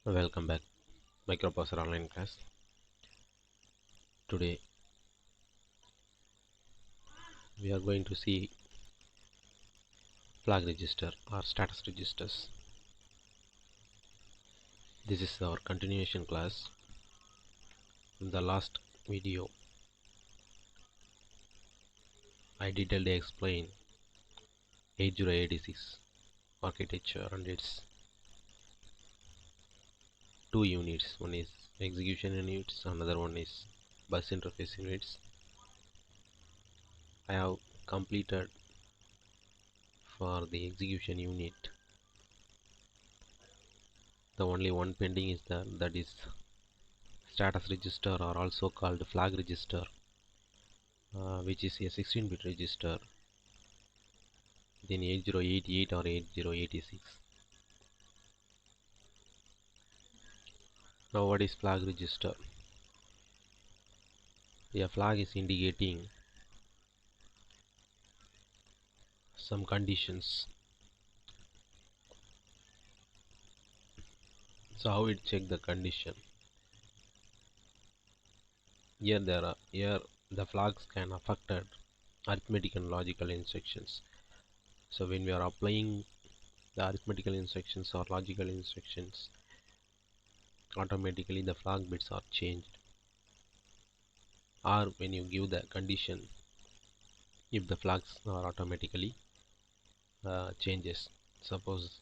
Welcome back, Microprocessor online class. Today we are going to see flag register or status registers. This is our continuation class. In the last video, I detailedly explained 8086 architecture and its two units. One is execution units, another one is bus interface units. I have completed for the execution unit. The only one pending is that is status register, or also called flag register, which is a 16-bit register in 8088 or 8086. Now what is flag register? A flag is indicating some conditions. So how it check the condition? Here the flags can affect arithmetic and logical instructions. So when we are applying the arithmetical instructions or logical instructions, automatically the flag bits are changed. Or when you give the condition, if the flags are automatically changes. Suppose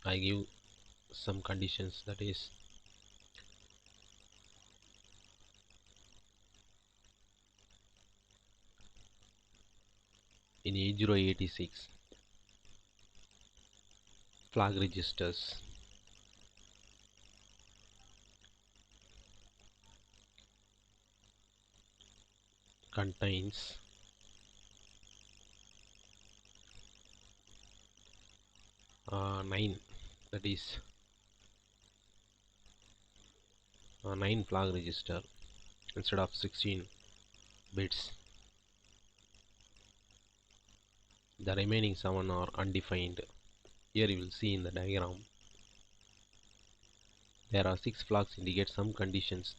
I give some conditions, that is in 8086 flag registers contains 9, that is 9 flag register instead of 16 bits. The remaining 7 are undefined. Here you will see in the diagram there are 6 flags indicate some conditions.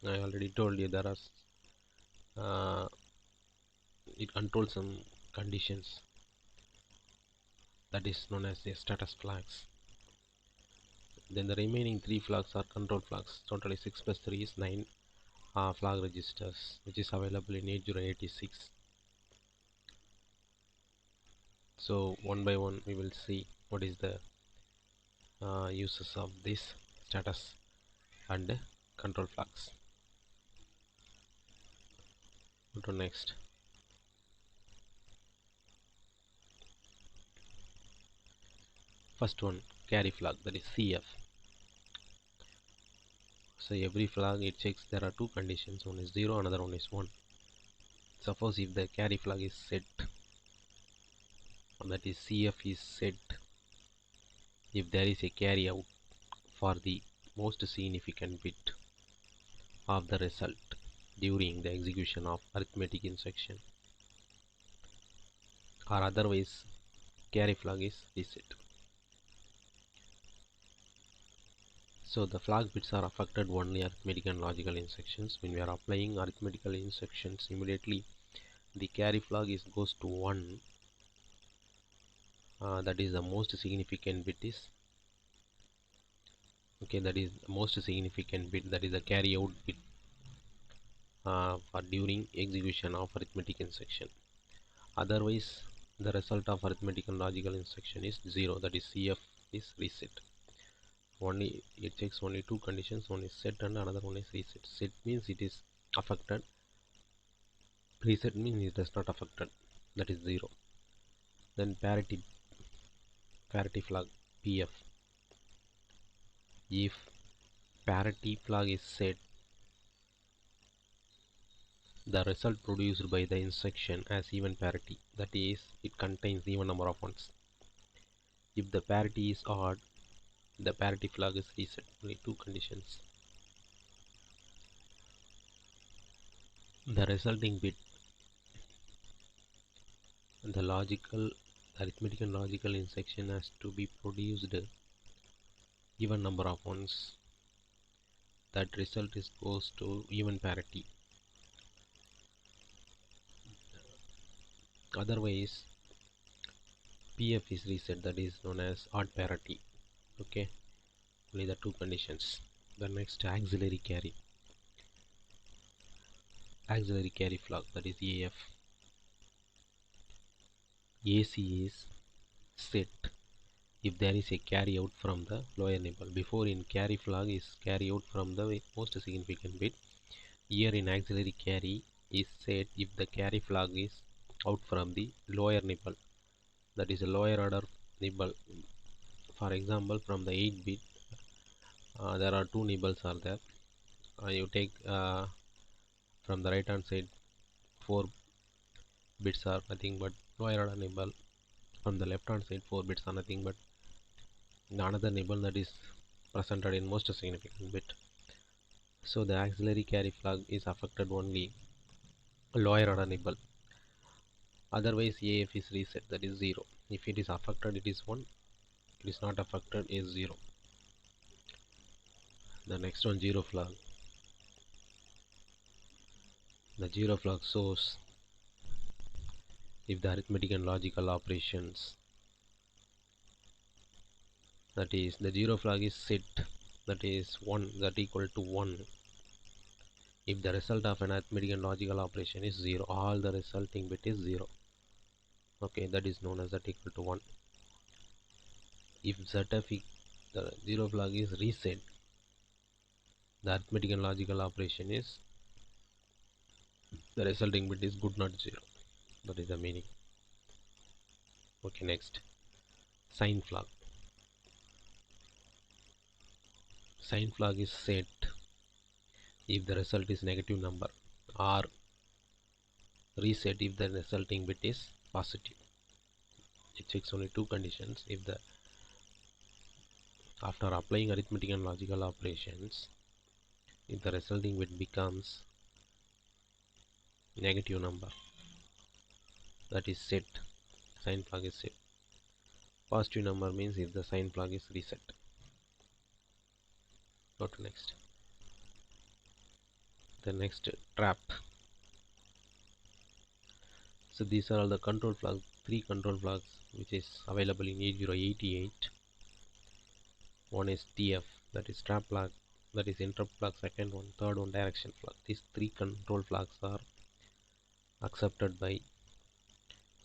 I already told you there are it controls some conditions, that is known as the status flags. Then the remaining 3 flags are control flags. Totally 6 plus 3 is 9 flag registers, which is available in 8086. So one by one we will see what is the uses of this status and control flags. Go to next. First one, carry flag, that is CF. So every flag it checks there are two conditions, one is 0, another one is 1. Suppose if the carry flag is set, that is CF is set if there is a carry out for the most significant bit of the result during the execution of arithmetic instruction, or otherwise carry flag is reset. So the flag bits are affected only arithmetic and logical instructions. When we are applying arithmetical instructions, immediately the carry flag goes to 1. That is the most significant bit is okay. That is the most significant bit. That is the carry out bit for during execution of arithmetic instruction. Otherwise, the result of arithmetic and logical instruction is 0. That is CF is reset. Only it checks only two conditions, one is set and another one is reset. Set means it is affected, reset means it does not affected, that is 0. Then parity flag PF, if parity flag is set, the result produced by the instruction as even parity, that is it contains even number of ones. If the parity is odd, the parity flag is reset. Only two conditions. The resulting bit, the arithmetic and logical instruction has to be produced even number of ones, that result is goes to even parity. Otherwise PF is reset, that is known as odd parity. Okay, only the two conditions. The next auxiliary carry flag, that is AF. AC is set if there is a carry out from the lower nibble. Before in carry flag is carry out from the most significant bit. Here in auxiliary carry is set if the carry flag is out from the lower nibble, that is a lower order nibble. For example, from the 8 bit, there are two nibbles are there. You take from the right hand side 4 bits are nothing but lower order nibble. From the left hand side 4 bits are nothing but another nibble that is presented in most significant bit. So the auxiliary carry flag is affected only lower order nibble. Otherwise AF is reset, that is 0. If it is affected it is 1, it is not affected is 0. The next one, zero flag. The zero flag shows if the arithmetic and logical operations, that is the zero flag is set, that is 1, that equal to 1. If the result of an arithmetic and logical operation is 0, all the resulting bit is 0. Okay, that is known as that equal to 1. If ZF, the zero flag is reset, the arithmetic and logical operation is, the resulting bit is good, not 0. That is the meaning. Okay, next, sign flag. Sign flag is set if the result is negative number, or reset if the resulting bit is positive. It checks only two conditions. If the after applying arithmetic and logical operations, if the resulting bit becomes negative number, that is set, sign flag is set. Positive number means if the sign flag is reset. Go to next. The next, trap. So these are all the control flags, 3 control flags which is available in 8088. One is TF, that is trap flag, that is interrupt flag. Second one, third one, direction flag. These 3 control flags are accepted by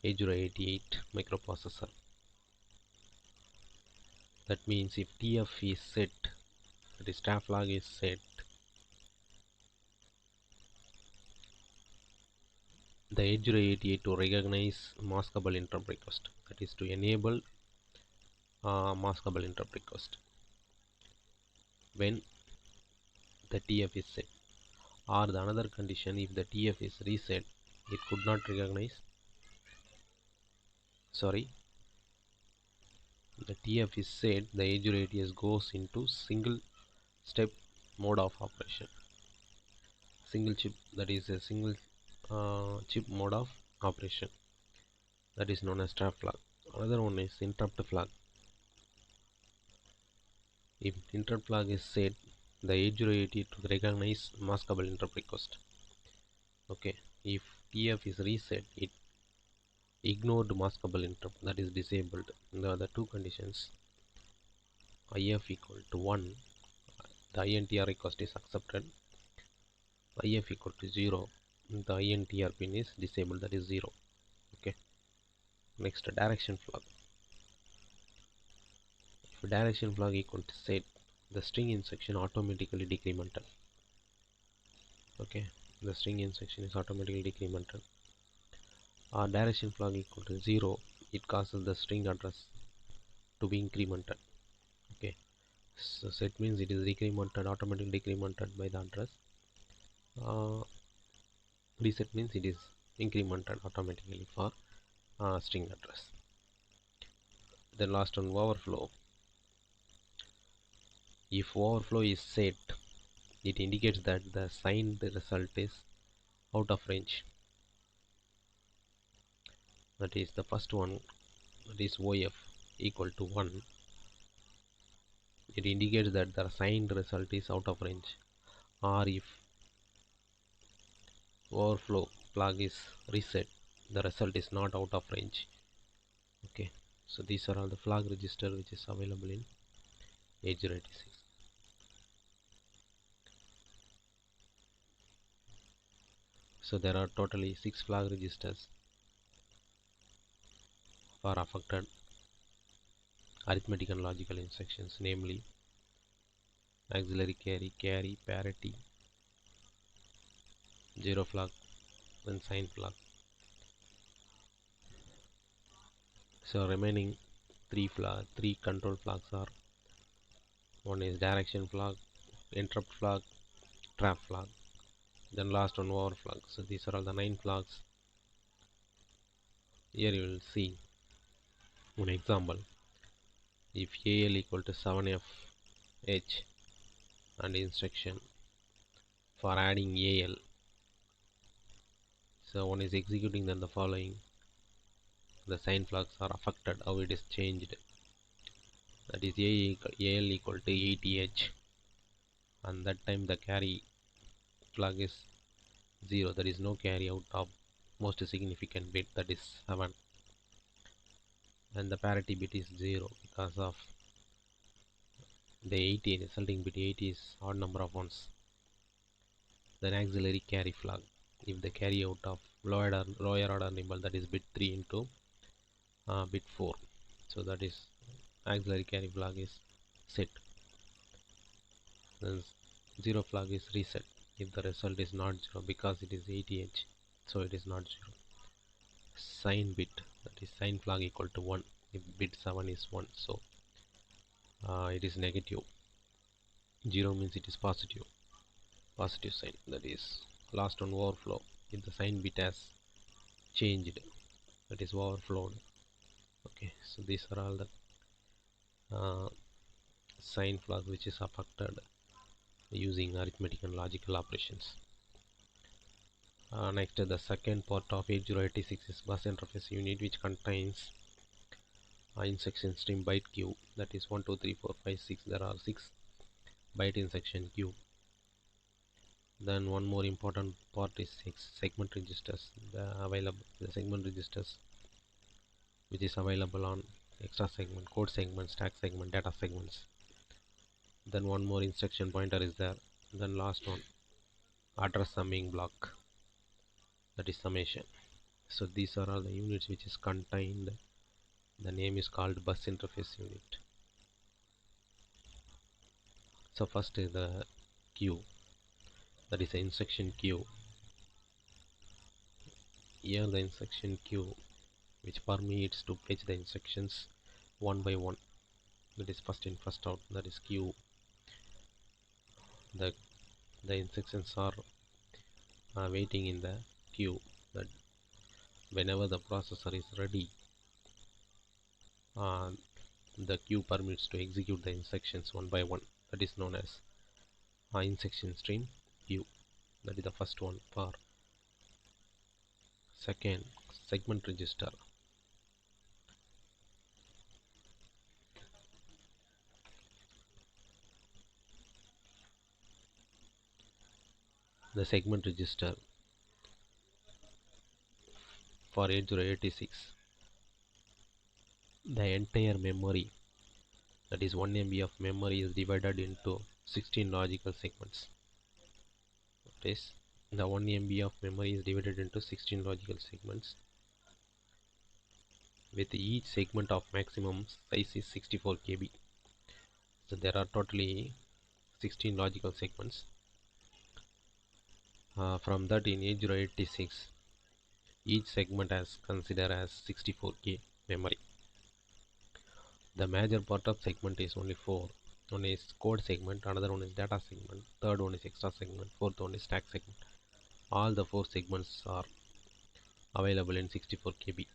8088 microprocessor. That means if TF is set, that is trap flag is set, the 8088 to recognize maskable interrupt request, that is to enable maskable interrupt request when the TF is set. Or the another condition, if the TF is reset, it could not recognize, sorry, the TF is set, the 8088 goes into single step mode of operation, single chip, that is a single chip mode of operation, that is known as trap flag. Another one is interrupt flag. If interrupt flag is set, the 8088 to recognize maskable interrupt request. Okay, if TF is reset, it ignored maskable interrupt, that is disabled. The other two conditions, IF equal to 1, the INTR request is accepted. IF equal to 0, the INTR pin is disabled, that is 0. Okay, next, direction flag. If direction flag equal to set, the string instruction automatically decremental. Okay, the string instruction is automatically decremental. Direction flag equal to 0, it causes the string address to be incremented. Okay, so set means it is decremented, automatically decremented by the address. Reset means it is incremented automatically for string address. Then last one, overflow. If overflow is set, it indicates that the signed result is out of range. That is the first one, that is OF equal to 1. It indicates that the assigned result is out of range, or if overflow flag is reset, the result is not out of range. Okay, so these are all the flag register which is available in 8086. So there are totally 6 flag registers for affected arithmetic and logical instructions, namely auxiliary carry, carry, parity, zero flag, and sign flag. So remaining three control flags are: one is direction flag, interrupt flag, trap flag, then last one over flag. So these are all the 9 flags. Here you will see one example. If AL equal to 7FH and instruction for adding AL, so one is executing, then the following the sign flags are affected, how it is changed. That is AL equal to 80H, and that time the carry flag is 0. There is no carry out of most significant bit, that is 7, and the parity bit is 0 because of the 80 resulting bit 80 is odd number of ones. Then auxiliary carry flag, if the carry out of lower order nimble, that is bit 3 into bit 4, so that is auxiliary carry flag is set. Then 0 flag is reset if the result is not 0, because it is 80H, so it is not 0. Sign bit, that is sign flag equal to 1 if bit 7 is 1, so it is negative. 0 means it is positive sign, that is last one overflow if the sign bit has changed, that is overflowed. Okay, so these are all the sign flags which is affected using arithmetic and logical operations. Next, the second part of 8086 is bus interface unit, which contains instruction stream byte queue, that is 1 2 3 4 5 6. There are 6 byte instruction queue. Then one more important part is segment registers, the segment registers which is available on extra segment, code segment, stack segment, data segments. Then one more instruction pointer is there. Then last one, address summing block, that is summation. So these are all the units which is contained. The name is called bus interface unit. So first is the queue, that is the instruction queue. Here the instruction queue which permits to fetch the instructions one by one, that is first in first out, that is queue. The instructions are waiting in the queue, that whenever the processor is ready, uh, the queue permits to execute the instructions one by one, that is known as instruction stream queue. That is the first one. For second, segment register. The segment register for 8086, the entire memory, that is 1 MB of memory, is divided into 16 logical segments. That is, the 1 MB of memory is divided into 16 logical segments, with each segment of maximum size is 64 KB. So there are totally 16 logical segments. From that, in 8086, each segment is considered as 64K memory. The major part of segment is only 4. One is code segment, another one is data segment, third one is extra segment, fourth one is stack segment. All the 4 segments are available in 64 KB.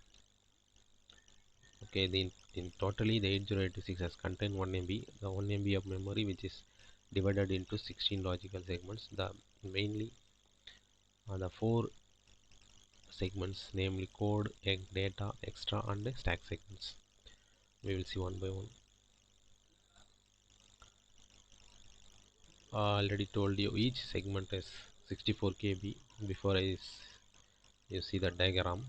Okay, in totally the 8086 has contained 1 MB. The 1 MB of memory which is divided into 16 logical segments. The mainly the 4 segments, namely code, data, extra and stack segments. We will see one by one. Already told you each segment is 64 KB. Before you see the diagram,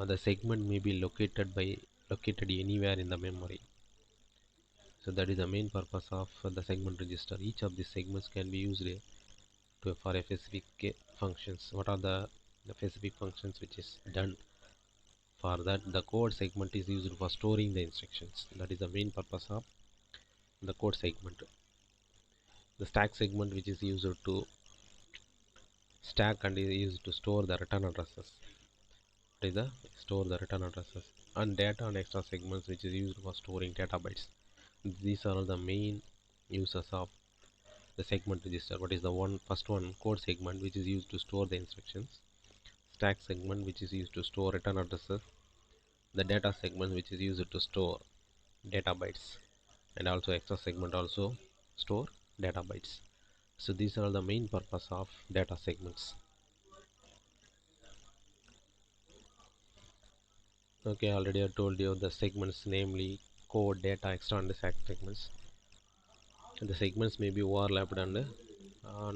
the segment may be located anywhere in the memory. So that is the main purpose of the segment register. Each of these segments can be used for a specific functions. What are the specific functions which is done for that? The code segment is used for storing the instructions. That is the main purpose of the code segment. The stack segment, which is used to stack and is used to store the return addresses. It is the store the return addresses, and data and extra segments, which is used for storing data bytes. These are the main uses of the segment register. What is the first one? Code segment, which is used to store the instructions. Stack segment, which is used to store return addresses. The data segment, which is used to store data bytes, and also extra segment also store data bytes. So these are the main purpose of data segments. Okay, already I told you the segments, namely code, data, extra, and stack segments. The segments may be overlapped and not